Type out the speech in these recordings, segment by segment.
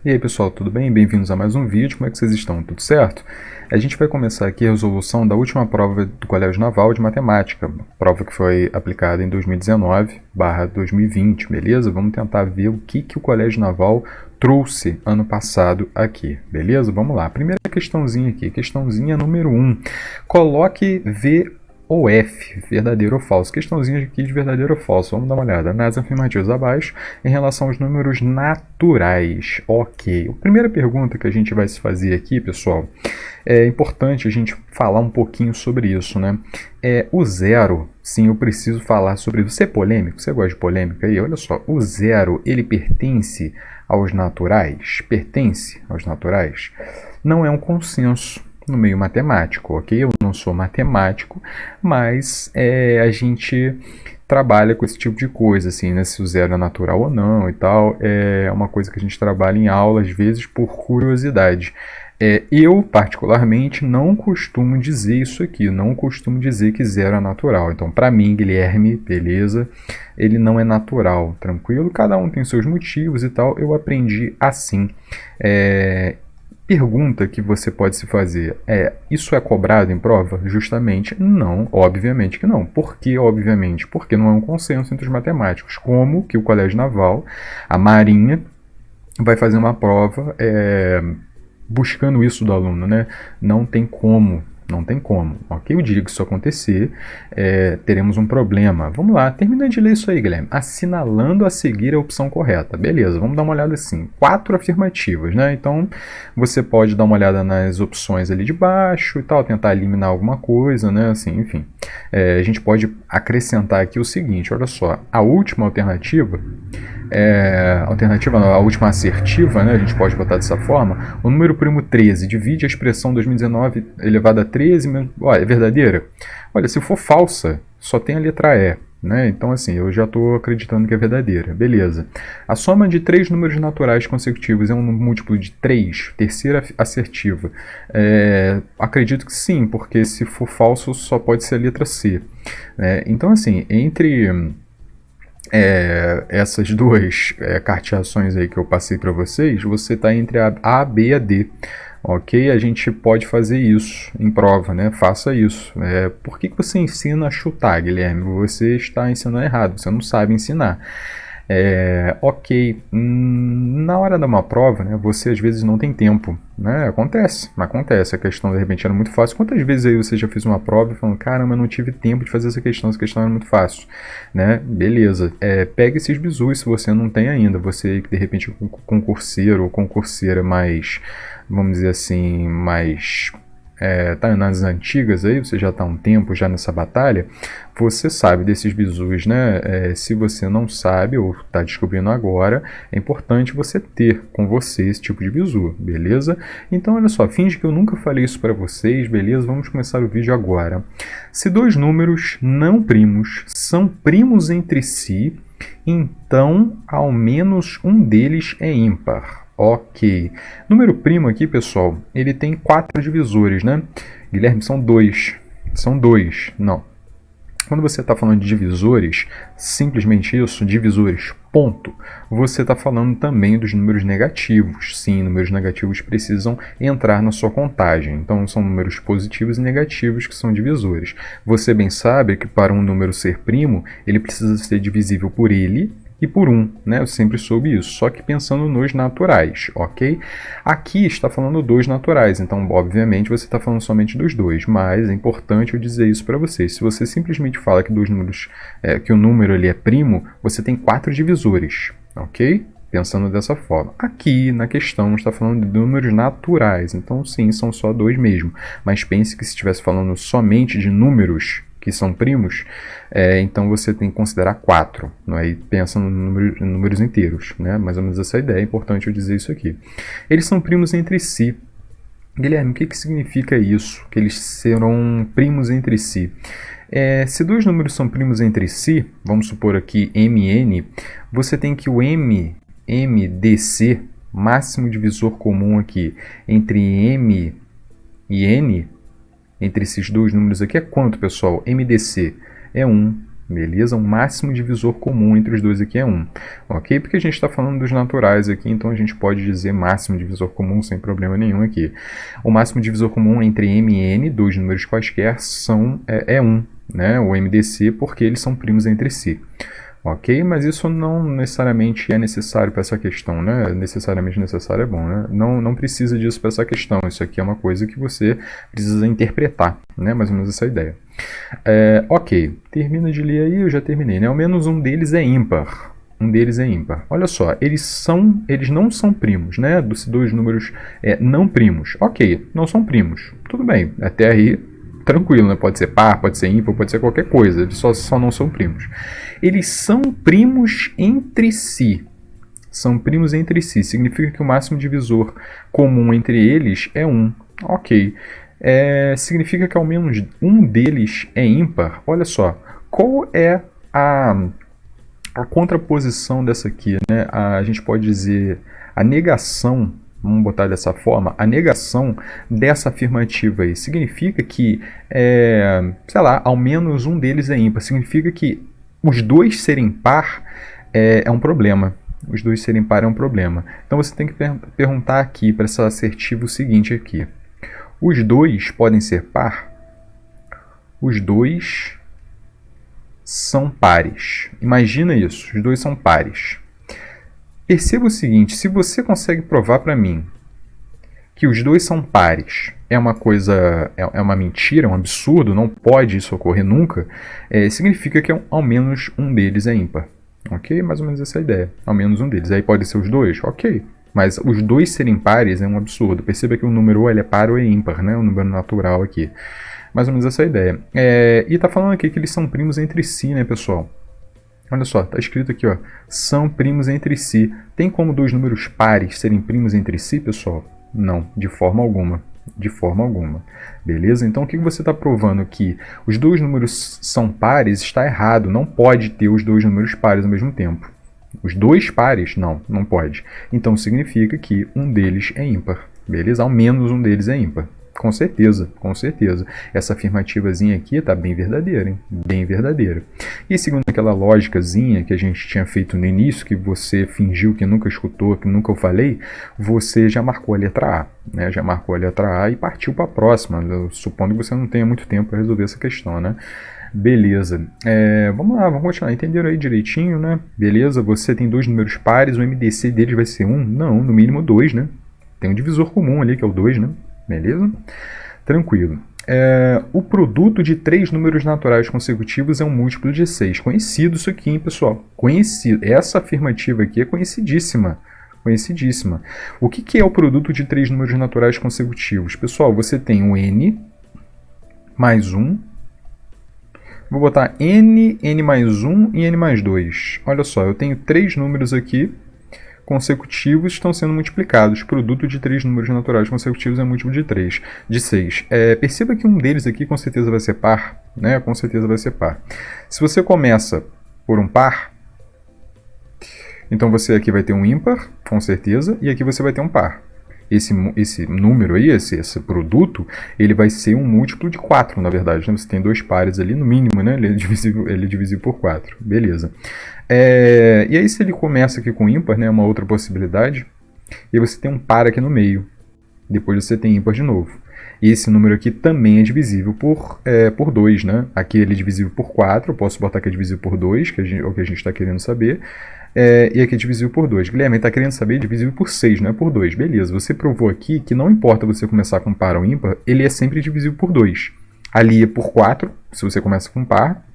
E aí pessoal, tudo bem? Bem-vindos a mais um vídeo, como é que vocês estão? Tudo certo? A gente vai começar aqui a resolução da última prova do Colégio Naval de Matemática, prova que foi aplicada em 2019/2020, beleza? Vamos tentar ver o que o Colégio Naval trouxe ano passado aqui, beleza? Vamos lá, primeira questãozinha aqui, questãozinha número 1. Coloque V ou F, verdadeiro ou falso. Questãozinha aqui de verdadeiro ou falso. Vamos dar uma olhada nas afirmativas abaixo em relação aos números naturais. Ok. A primeira pergunta que a gente vai se fazer aqui, pessoal, é importante a gente falar um pouquinho sobre isso, né? O zero, sim, eu preciso falar sobre isso. Você é polêmico? Você gosta de polêmica aí? Olha só, o zero, ele pertence aos naturais? Pertence aos naturais? Não é um consenso no meio matemático, ok? Eu não sou matemático, mas a gente trabalha com esse tipo de coisa, assim, né? Se o zero é natural ou não e tal, é uma coisa que a gente trabalha em aula, às vezes, por curiosidade. Eu, particularmente, não costumo dizer isso aqui, não costumo dizer que zero é natural. Então, para mim, Guilherme, beleza, ele não é natural, tranquilo? Cada um tem seus motivos e tal, eu aprendi assim. Pergunta que você pode se fazer isso é cobrado em prova? Justamente não, obviamente que não. Por que obviamente? Porque não é um consenso entre os matemáticos. Como que o Colégio Naval, a Marinha, vai fazer uma prova buscando isso do aluno, né? Não tem como. Não tem como, ok? O dia que isso acontecer, teremos um problema. Vamos lá, termina de ler isso aí, Guilherme. Assinalando a seguir a opção correta. Beleza, vamos dar uma olhada assim. 4 afirmativas, né? Então, você pode dar uma olhada nas opções ali de baixo e tal, tentar eliminar alguma coisa, né? Assim, enfim. A gente pode acrescentar aqui o seguinte, olha só. A última alternativa a última assertiva, né, a gente pode botar dessa forma, o número primo 13 divide a expressão 2019 elevado a 13, é verdadeira? Olha, se for falsa, só tem a letra E, né? Então assim, eu já estou acreditando que é verdadeira. Beleza. A soma de 3 números naturais consecutivos é um múltiplo de 3, terceira assertiva. Acredito que sim, porque se for falso só pode ser a letra C. Então assim, entre essas duas carteações aí que eu passei para vocês, você está entre a B e a D. Ok? A gente pode fazer isso em prova, né? Faça isso. Por que você ensina a chutar, Guilherme? Você está ensinando errado, você não sabe ensinar. Ok, na hora de uma prova, né, você às vezes não tem tempo, né? Acontece, a questão de repente era muito fácil. Quantas vezes aí você já fez uma prova e falando, caramba, eu não tive tempo de fazer essa questão era muito fácil, né? Beleza, pega esses bizus se você não tem ainda, você que de repente é concurseiro ou concurseira mais, vamos dizer assim, mais tá nas antigas aí, você já está há um tempo já nessa batalha, você sabe desses bizus, né? Se você não sabe ou está descobrindo agora, é importante você ter com você esse tipo de bizu, beleza? Então, olha só, finge que eu nunca falei isso para vocês, beleza? Vamos começar o vídeo agora. Se dois números não primos são primos entre si, então ao menos um deles é ímpar. Ok. Número primo aqui, pessoal, ele tem 4 divisores, né? Guilherme, são dois. São dois. Não. Quando você está falando de divisores, simplesmente isso, divisores, ponto. Você está falando também dos números negativos. Sim, números negativos precisam entrar na sua contagem. Então, são números positivos e negativos que são divisores. Você bem sabe que para um número ser primo, ele precisa ser divisível por ele e por 1, né? Eu sempre soube isso, só que pensando nos naturais, ok? Aqui está falando dos naturais, então obviamente você está falando somente dos dois, mas é importante eu dizer isso para vocês. Se você simplesmente fala que dois números, que o número ele é primo, você tem 4 divisores, ok? Pensando dessa forma. Aqui na questão está falando de números naturais, então sim, são só 2 mesmo. Mas pense que se estivesse falando somente de números que são primos, então você tem que considerar 4. Aí pensa em números inteiros, né? Mais ou menos essa ideia, é importante eu dizer isso aqui. Eles são primos entre si. Guilherme, o que significa isso? Que eles serão primos entre si? Se dois números são primos entre si, vamos supor aqui MN, você tem que o MDC, máximo divisor comum aqui, entre M e N, entre esses dois números aqui é quanto, pessoal? MDC é 1. beleza? O máximo divisor comum entre os dois aqui é 1, ok? Porque a gente está falando dos naturais aqui, então a gente pode dizer máximo divisor comum sem problema nenhum aqui. O máximo divisor comum entre m e n, dois números quaisquer, é 1, né? O MDC, porque eles são primos entre si. Ok? Mas isso não necessariamente é necessário para essa questão, né? Necessariamente necessário é bom, né? Não precisa disso para essa questão. Isso aqui é uma coisa que você precisa interpretar, né? Mais ou menos essa ideia. Ok, termina de ler aí, eu já terminei, né? Ao menos um deles é ímpar. Um deles é ímpar. Olha só, eles não são primos, né? Dos dois números não primos. Ok, não são primos. Tudo bem, até aí tranquilo, né? Pode ser par, pode ser ímpar, pode ser qualquer coisa. Eles só não são primos. Eles são primos entre si. São primos entre si. Significa que o máximo divisor comum entre eles é 1. Ok. Significa que ao menos um deles é ímpar. Olha só. Qual é a contraposição dessa aqui, né? A gente pode dizer a negação. Vamos botar dessa forma, a negação dessa afirmativa aí significa que, sei lá, ao menos um deles é ímpar. Significa que os dois serem par é um problema. Os dois serem par é um problema. Então você tem que perguntar aqui para essa assertiva o seguinte aqui. Os dois podem ser par? Os dois são pares. Imagina isso, os dois são pares. Perceba o seguinte, se você consegue provar para mim que os dois são pares, é uma coisa, é uma mentira, é um absurdo, não pode isso ocorrer nunca, significa que ao menos um deles é ímpar. Ok? Mais ou menos essa é a ideia. Ao menos um deles. Aí pode ser os dois? Ok. Mas os dois serem pares é um absurdo. Perceba que o número ou ele é par ou é ímpar, né? O número natural aqui. Mais ou menos essa é a ideia. E tá falando aqui que eles são primos entre si, né, pessoal? Olha só, tá escrito aqui, ó, são primos entre si. Tem como dois números pares serem primos entre si, pessoal? Não, de forma alguma. De forma alguma. Beleza? Então o que você está provando? Que os dois números são pares está errado. Não pode ter os dois números pares ao mesmo tempo. Os dois pares? Não pode. Então significa que um deles é ímpar. Beleza? Ao menos um deles é ímpar. Com certeza, com certeza. Essa afirmativazinha aqui está bem verdadeira, hein? Bem verdadeira. E segundo aquela lógicazinha que a gente tinha feito no início, que você fingiu que nunca escutou, que nunca eu falei, você já marcou a letra A, né? Já marcou a letra A e partiu para a próxima, supondo que você não tenha muito tempo para resolver essa questão, né? Beleza. Vamos lá, vamos continuar. Entenderam aí direitinho, né? Beleza, você tem dois números pares, o MDC deles vai ser 1? Não, no mínimo 2, né? Tem um divisor comum ali, que é o 2, né? Beleza? Tranquilo. O produto de três números naturais consecutivos é um múltiplo de 6. Conhecido isso aqui, hein, pessoal? Conhecido. Essa afirmativa aqui é conhecidíssima. Conhecidíssima. O que é o produto de três números naturais consecutivos? Pessoal, você tem o n mais 1. Vou botar n mais 1 e n mais 2. Olha só, eu tenho três números aqui consecutivos estão sendo multiplicados. O produto de três números naturais consecutivos é múltiplo de 6. Perceba que um deles aqui com certeza vai ser par, né? Com certeza vai ser par. Se você começa por um par, então você aqui vai ter um ímpar, com certeza, e aqui você vai ter um par. Esse número aí, esse produto, ele vai ser um múltiplo de 4, na verdade. Né? Você tem dois pares ali, no mínimo, né? Ele é divisível por 4. Beleza. E aí, se ele começa aqui com ímpar, né? Uma outra possibilidade, e você tem um par aqui no meio. Depois você tem ímpar de novo. E esse número aqui também é divisível por 2, né? Aqui ele é divisível por 4, eu posso botar que é divisível por 2, que é o que a gente está querendo saber. E aqui é divisível por 2. Guilherme está querendo saber divisível por 6, não é por 2. Beleza, você provou aqui que não importa você começar com par ou ímpar, ele é sempre divisível por 2. Ali é por 4, se você começa com par,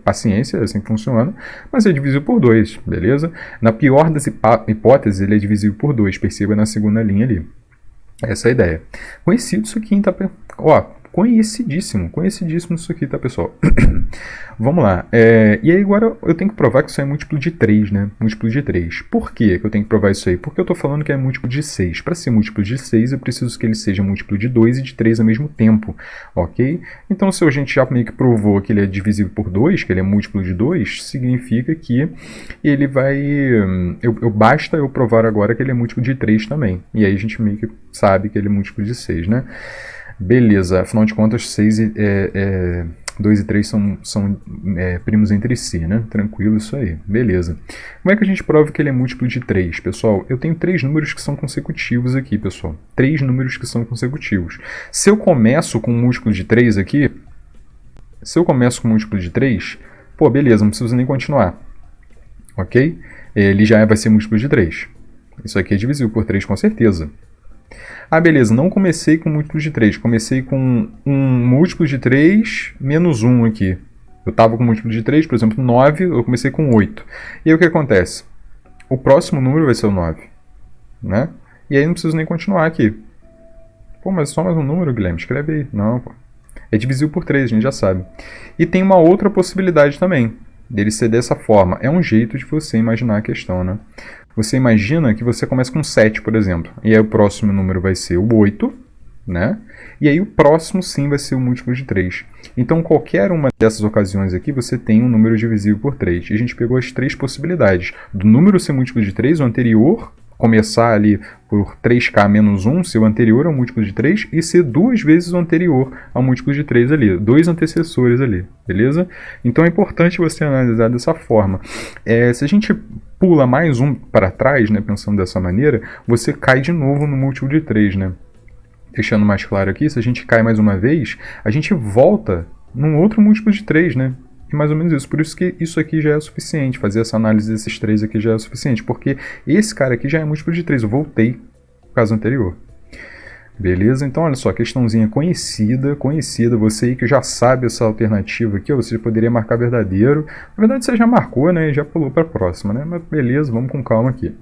paciência, é assim que funciona, mas é divisível por 2, beleza? Na pior das hipóteses, ele é divisível por 2, perceba na segunda linha ali. Essa é a ideia. Conhecido isso aqui, tá? Conhecidíssimo isso aqui, tá, pessoal? Vamos lá. E aí agora eu tenho que provar que isso é múltiplo de 3, né? Múltiplo de 3. Por que eu tenho que provar isso aí? Porque eu estou falando que é múltiplo de 6. Para ser múltiplo de 6, eu preciso que ele seja múltiplo de 2 e de 3 ao mesmo tempo, ok? Então, se a gente já meio que provou que ele é divisível por 2, que ele é múltiplo de 2, significa que ele vai... basta eu provar agora que ele é múltiplo de 3 também. E aí a gente meio que sabe que ele é múltiplo de 6, né? Beleza, afinal de contas, 6 2 e 3 são primos entre si, né? Tranquilo isso aí, beleza. Como é que a gente prova que ele é múltiplo de 3, pessoal? Eu tenho 3 números que são consecutivos aqui, pessoal. 3 números que são consecutivos. Se eu começo com um múltiplo de 3 aqui, pô, beleza, não preciso nem continuar. Ok? Ele já vai ser múltiplo de 3. Isso aqui é divisível por 3 com certeza. Ah, beleza, não comecei com múltiplo de 3, comecei com um múltiplo de 3 menos 1 aqui. Eu estava com múltiplo de 3, por exemplo, 9, eu comecei com 8. E aí o que acontece? O próximo número vai ser o 9, né? E aí não preciso nem continuar aqui. Pô, mas só mais um número, Guilherme, escreve aí. Não, pô. É divisível por 3, a gente já sabe. E tem uma outra possibilidade também, dele ser dessa forma. É um jeito de você imaginar a questão, né? Você imagina que você começa com 7, por exemplo, e aí o próximo número vai ser o 8, né? E aí o próximo sim vai ser o múltiplo de 3. Então qualquer uma dessas ocasiões aqui você tem um número divisível por 3. E a gente pegou as 3 possibilidades. Do número ser múltiplo de 3, o anterior começar ali por 3k menos 1, ser o anterior ao múltiplo de 3, e ser 2 vezes o anterior ao múltiplo de 3 ali, 2 antecessores ali, beleza? Então é importante você analisar dessa forma. Se a gente pula mais um para trás, né, pensando dessa maneira, você cai de novo no múltiplo de 3, né? Deixando mais claro aqui, se a gente cai mais uma vez, a gente volta num outro múltiplo de 3, né? E mais ou menos isso. Por isso que isso aqui já é suficiente. Fazer essa análise desses 3 aqui já é suficiente. Porque esse cara aqui já é múltiplo de 3. Eu voltei pro caso anterior. Beleza? Então, olha só, questãozinha conhecida. Você aí que já sabe essa alternativa aqui, você poderia marcar verdadeiro. Na verdade, você já marcou, né? E já pulou para a próxima, né? Mas beleza, vamos com calma aqui.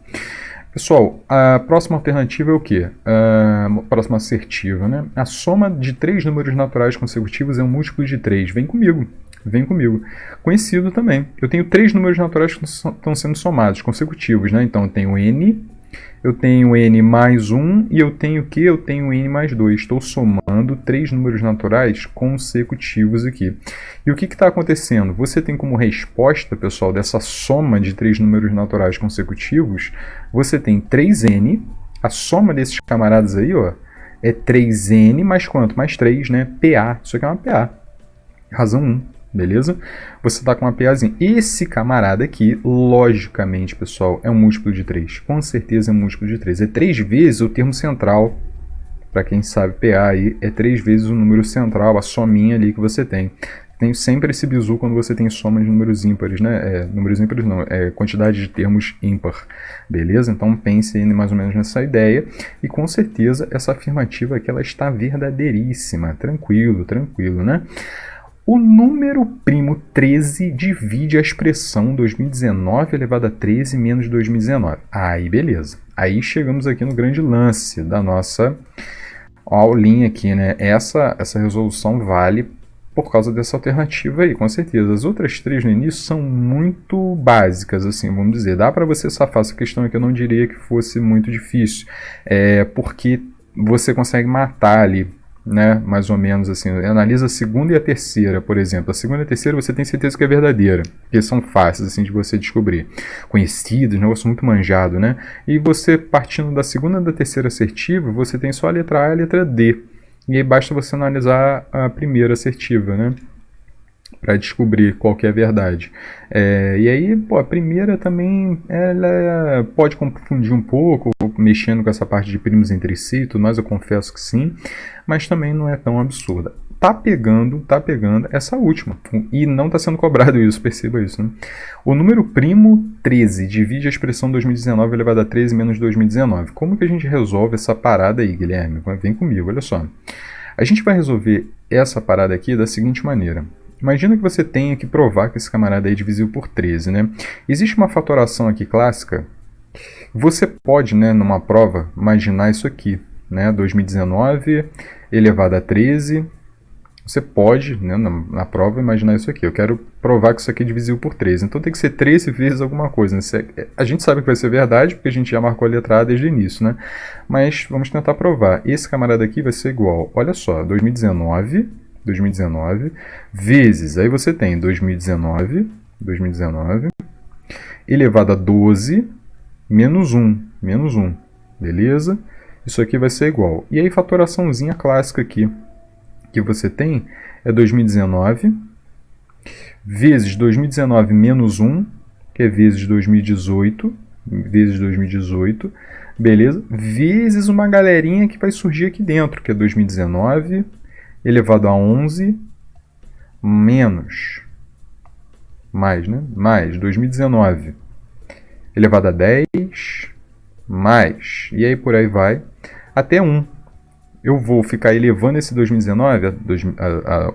Pessoal, a próxima alternativa é o quê? A próxima assertiva, né? A soma de 3 números naturais consecutivos é um múltiplo de 3. Vem comigo. Conhecido também. Eu tenho 3 números naturais que estão sendo somados, consecutivos, né? Então eu tenho n, eu tenho n mais 1 e eu tenho o quê? Eu tenho n mais 2. Estou somando 3 números naturais consecutivos aqui. E o que está acontecendo? Você tem como resposta, pessoal, dessa soma de 3 números naturais consecutivos, você tem 3n, a soma desses camaradas aí, ó, é 3n mais quanto? Mais 3, né? PA. Isso aqui é uma PA. Razão 1. Beleza? Você está com uma PAzinha. Esse camarada aqui, logicamente, pessoal, é um múltiplo de 3. Com certeza é um múltiplo de 3. É 3 vezes o termo central. Para quem sabe, PA aí é 3 vezes o número central, a sominha ali que você tem. Tem sempre esse bizu quando você tem soma de números ímpares, né? Números ímpares não, quantidade de termos ímpar. Beleza? Então pense aí mais ou menos nessa ideia. E com certeza essa afirmativa aqui ela está verdadeiríssima. Tranquilo, né? O número primo 13 divide a expressão 2019 elevado a 13 menos 2019. Aí, beleza. Aí chegamos aqui no grande lance da nossa aulinha aqui, né? Essa resolução vale por causa dessa alternativa aí, com certeza. As outras 3 no início são muito básicas, assim, vamos dizer. Dá para você safar essa questão aqui, eu não diria que fosse muito difícil. Porque você consegue matar ali, né, mais ou menos assim, analisa a segunda e a terceira, por exemplo. A segunda e a terceira você tem certeza que é verdadeira, porque são fáceis assim de você descobrir. Conhecidos, negócio muito manjado, né? E você partindo da segunda e da terceira assertiva, você tem só a letra A e a letra D. E aí basta você analisar a primeira assertiva, né? Para descobrir qual que é a verdade. E aí, pô, a primeira também ela pode confundir um pouco, mexendo com essa parte de primos entre si e tudo mais, eu confesso que sim, mas também não é tão absurda. Tá pegando essa última, e não está sendo cobrado isso, perceba isso, né? O número primo 13 divide a expressão 2019 elevado a 13 menos 2019. Como que a gente resolve essa parada aí, Guilherme? Vem comigo, olha só. A gente vai resolver essa parada aqui da seguinte maneira. Imagina que você tenha que provar que esse camarada aí é divisível por 13, né? Existe uma fatoração aqui clássica. Você pode, né, numa prova, imaginar isso aqui, né? 2019 elevado a 13. Você pode, né, na prova, imaginar isso aqui. Eu quero provar que isso aqui é divisível por 13. Então tem que ser 13 vezes alguma coisa, né? A gente sabe que vai ser verdade, porque a gente já marcou a letra A desde o início, né? Mas vamos tentar provar. Esse camarada aqui vai ser igual, olha só, 2019 vezes, aí você tem 2019 elevado a 12 menos 1, beleza? Isso aqui vai ser igual. E aí fatoraçãozinha clássica aqui que você tem é 2019, vezes 2019 menos 1, que é vezes 2018, beleza? Vezes uma galerinha que vai surgir aqui dentro, que é 2019 elevado a 11 menos, mais 2019 elevado a 10 mais, e aí por aí vai, até 1. Eu vou ficar elevando esse 2019 a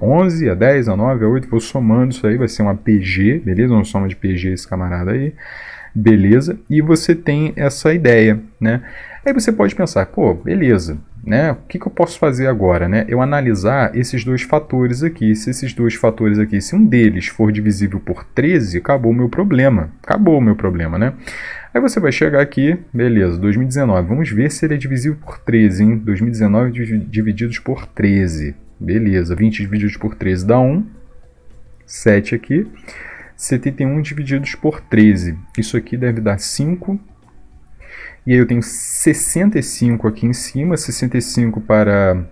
11, a 10, a 9, a 8, vou somando isso aí, vai ser uma PG, beleza? Uma soma de PG esse camarada aí, beleza? E você tem essa ideia, né? Aí você pode pensar, pô, beleza, né? O que eu posso fazer agora, né? Eu analisar esses dois fatores aqui. Se esses dois fatores aqui, se um deles for divisível por 13, acabou o meu problema. Acabou o meu problema, né? Aí você vai chegar aqui, beleza, 2019. Vamos ver se ele é divisível por 13, hein? 2019 divididos por 13. Beleza, 20 divididos por 13 dá 1. 7 aqui. 71 divididos por 13. Isso aqui deve dar 5. E aí eu tenho 65 aqui em cima. 65 para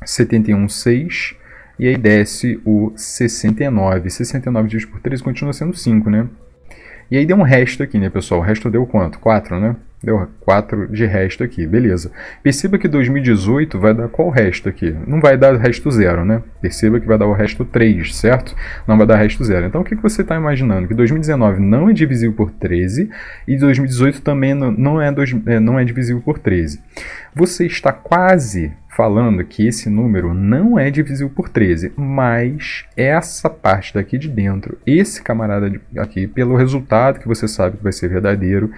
71, 6. E aí desce o 69. 69 divididos por 13 continua sendo 5, né? E aí deu um resto aqui, né, pessoal? O resto deu quanto? 4, né? Deu 4 de resto aqui, beleza. Perceba que 2018 vai dar qual resto aqui? Não vai dar resto 0, né? Perceba que vai dar o resto 3, certo? Não vai dar resto 0. Então o que você está imaginando? Que 2019 não é divisível por 13 e 2018 também não é divisível por 13. Você está quase falando que esse número não é divisível por 13, mas essa parte daqui de dentro, esse camarada aqui, pelo resultado que você sabe que vai ser verdadeiro,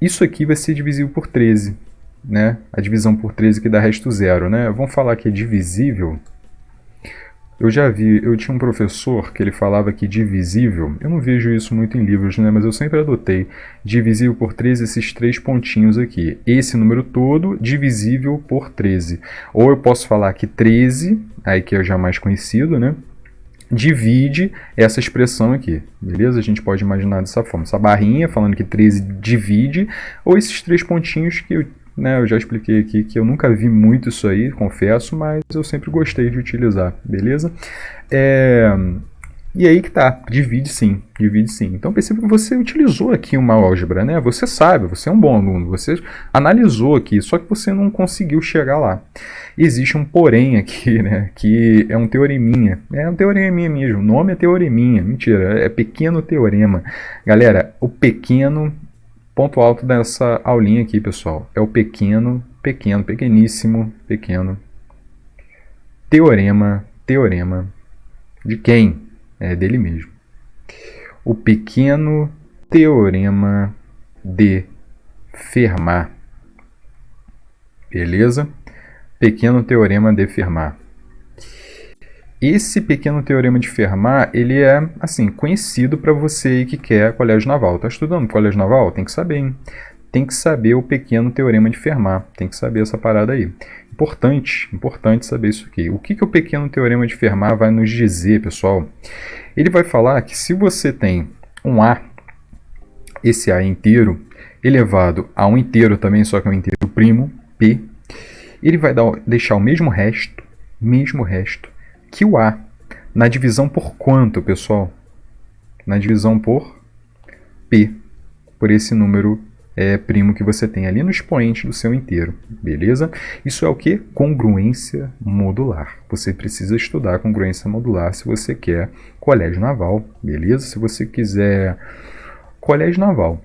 isso aqui vai ser divisível por 13, né? A divisão por 13 que dá resto 0, né? Vamos falar que é divisível. Eu tinha um professor que ele falava que divisível, eu não vejo isso muito em livros, né? Mas eu sempre adotei divisível por 13 esses 3 pontinhos aqui. Esse número todo divisível por 13. Ou eu posso falar que 13, aí que é já mais conhecido, né? Divide essa expressão aqui, beleza? A gente pode imaginar dessa forma. Essa barrinha falando que 13 divide, ou esses 3 pontinhos que eu já expliquei aqui, que eu nunca vi muito isso aí, confesso, mas eu sempre gostei de utilizar, beleza? E aí que tá, divide sim. Então perceba que você utilizou aqui uma álgebra, né? Você sabe, você é um bom aluno, você analisou aqui, só que você não conseguiu chegar lá. Existe um porém aqui, né? Que é um teoreminha. É um teoreminha mesmo, o nome é teoreminha, mentira, é pequeno teorema. Galera, o pequeno, ponto alto dessa aulinha aqui, pessoal, é o pequeníssimo teorema de quem? É dele mesmo. O pequeno teorema de Fermat. Beleza? Pequeno teorema de Fermat. Esse pequeno teorema de Fermat, ele é, assim, conhecido para você que quer colégio naval. Tá estudando colégio naval? Tem que saber, hein? Tem que saber o pequeno teorema de Fermat. Tem que saber essa parada aí. Importante saber isso aqui. O que o pequeno teorema de Fermat vai nos dizer, pessoal? Ele vai falar que se você tem um A, esse A inteiro, elevado a um inteiro também, só que é um inteiro primo, P, ele vai deixar o mesmo resto que o A. Na divisão por quanto, pessoal? Na divisão por P, por esse número primo que você tem ali no expoente do seu inteiro, beleza? Isso é o que? Congruência modular. Você precisa estudar congruência modular se você quer colégio naval, beleza? Se você quiser colégio naval,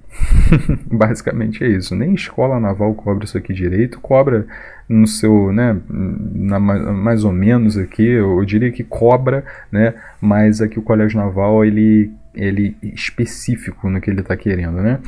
basicamente é isso. Nem escola naval cobra isso aqui direito, cobra no seu, né, mais ou menos aqui, eu diria que cobra, né, mas aqui o colégio naval, ele específico no que ele está querendo, né?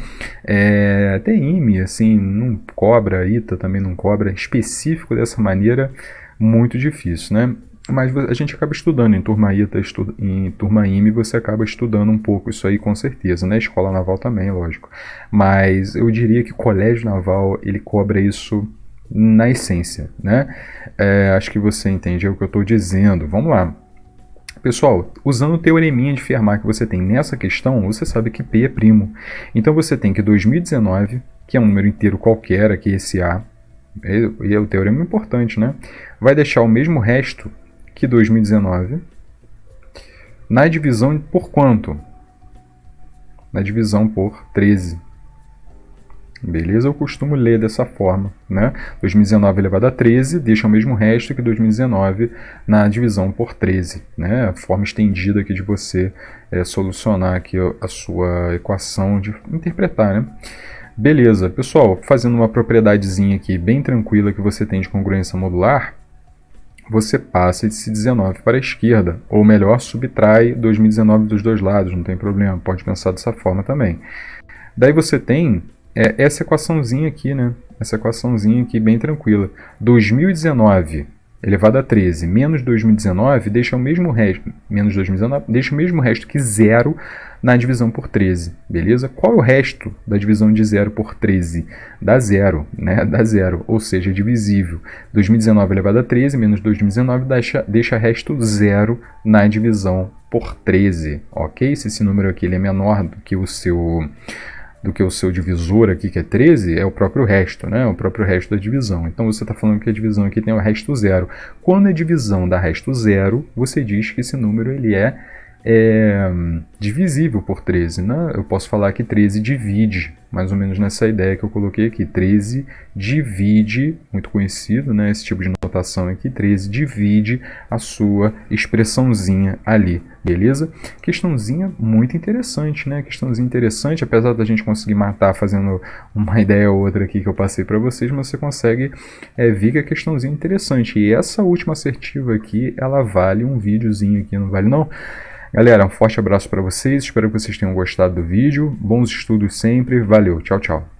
Até IME, assim, não cobra, ITA também não cobra, específico dessa maneira, muito difícil, né? Mas a gente acaba estudando em turma ITA, em turma IME, você acaba estudando um pouco isso aí com certeza, né? Escola naval também, lógico. Mas eu diria que o colégio naval, ele cobra isso na essência, né? Acho que você entende o que eu estou dizendo. Vamos lá. Pessoal, usando o teoreminha de Fermat que você tem nessa questão, você sabe que P é primo. Então você tem que 2019, que é um número inteiro qualquer, aqui esse A, e é o teorema importante, né? Vai deixar o mesmo resto que 2019, na divisão por quanto? Na divisão por 13. Beleza? Eu costumo ler dessa forma, né? 2019 elevado a 13 deixa o mesmo resto que 2019 na divisão por 13, né? A forma estendida aqui de você solucionar aqui a sua equação, de interpretar, né? Beleza, pessoal, fazendo uma propriedadezinha aqui bem tranquila que você tem de congruência modular, você passa esse 19 para a esquerda, ou melhor, subtrai 2019 dos dois lados, não tem problema, pode pensar dessa forma também. Daí você tem essa equaçãozinha aqui, né? Essa equaçãozinha aqui bem tranquila. 2019 elevado a 13 menos 2019 deixa o mesmo resto, menos 2019 deixa o mesmo resto que 0 na divisão por 13, beleza? Qual é o resto da divisão de 0 por 13? Dá 0, né? Dá 0, ou seja, divisível. 2019 elevado a 13 menos 2019 deixa resto 0 na divisão por 13, ok? Se esse número aqui ele é menor do que o seu divisor aqui, que é 13, é o próprio resto, né? O próprio resto da divisão. Então você está falando que a divisão aqui tem o resto 0. Quando a divisão dá resto 0, você diz que esse número ele é divisível por 13, né? Eu posso falar que 13 divide, mais ou menos nessa ideia que eu coloquei aqui. 13 divide, muito conhecido, né? Esse tipo de notação aqui, 13 divide a sua expressãozinha ali, beleza? Questãozinha muito interessante, né? Questãozinha interessante, apesar da gente conseguir matar fazendo uma ideia ou outra aqui que eu passei para vocês, mas você consegue ver que a questãozinha é interessante. E essa última assertiva aqui, ela vale um videozinho aqui, não vale não? Galera, um forte abraço para vocês, espero que vocês tenham gostado do vídeo, bons estudos sempre, valeu, tchau, tchau.